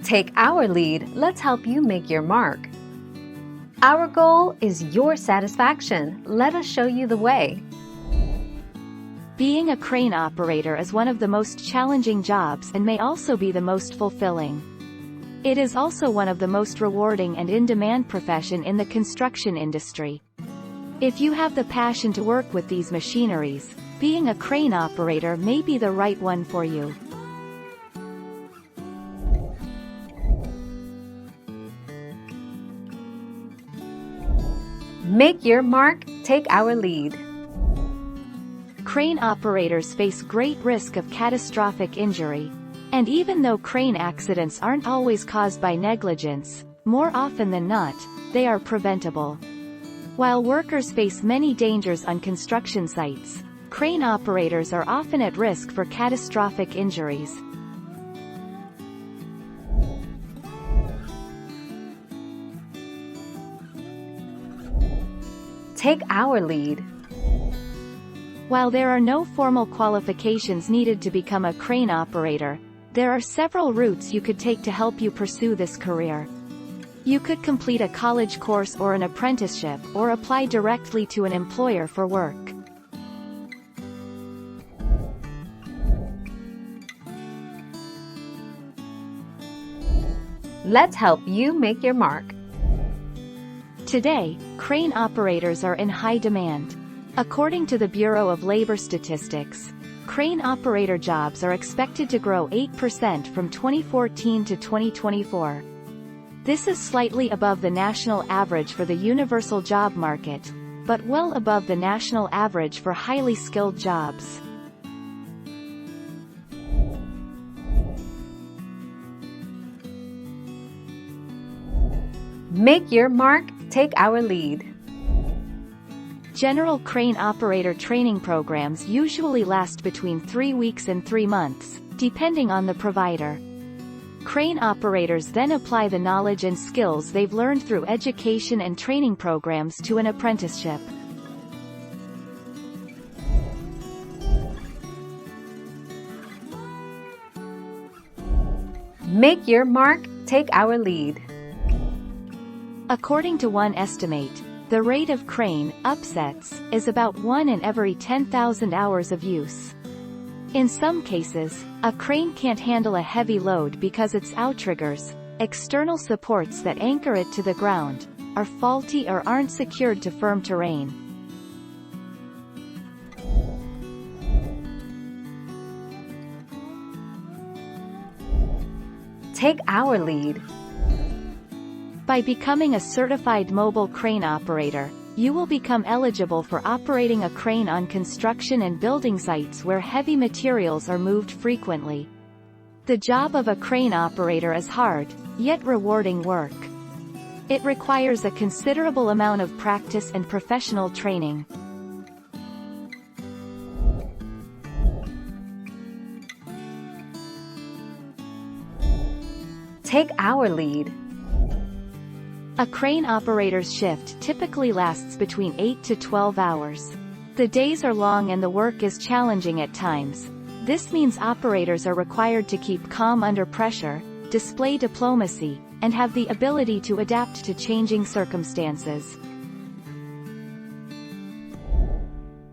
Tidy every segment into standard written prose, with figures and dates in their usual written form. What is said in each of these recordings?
Take our lead, let's help you make your mark. Our goal is your satisfaction. Let us show you the way. Being a crane operator is one of the most challenging jobs and may also be the most fulfilling. It is also one of the most rewarding and in-demand profession in the construction industry. If you have the passion to work with these machineries, being a crane operator may be the right one for you. Make your mark, take our lead. Crane operators face great risk of catastrophic injury. And even though crane accidents aren't always caused by negligence, more often than not, they are preventable. While workers face many dangers on construction sites, crane operators are often at risk for catastrophic injuries. Take our lead. While there are no formal qualifications needed to become a crane operator, there are several routes you could take to help you pursue this career. You could complete a college course or an apprenticeship, or apply directly to an employer for work. Let's help you make your mark. Today, crane operators are in high demand. According to the Bureau of Labor Statistics, crane operator jobs are expected to grow 8% from 2014 to 2024. This is slightly above the national average for the universal job market, but well above the national average for highly skilled jobs. Make your mark, take our lead. General crane operator training programs usually last between 3 weeks and 3 months, depending on the provider. Crane operators then apply the knowledge and skills they've learned through education and training programs to an apprenticeship. Make your mark, take our lead. According to one estimate, the rate of crane upsets is about 1 in every 10,000 hours of use. In some cases, a crane can't handle a heavy load because its outriggers, external supports that anchor it to the ground, are faulty or aren't secured to firm terrain. Take our lead. By becoming a certified mobile crane operator, you will become eligible for operating a crane on construction and building sites where heavy materials are moved frequently. The job of a crane operator is hard, yet rewarding work. It requires a considerable amount of practice and professional training. Take our lead. A crane operator's shift typically lasts between 8 to 12 hours. The days are long and the work is challenging at times. This means operators are required to keep calm under pressure, display diplomacy, and have the ability to adapt to changing circumstances.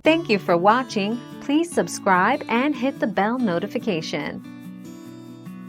Thank you for watching. Please subscribe and hit the bell notification.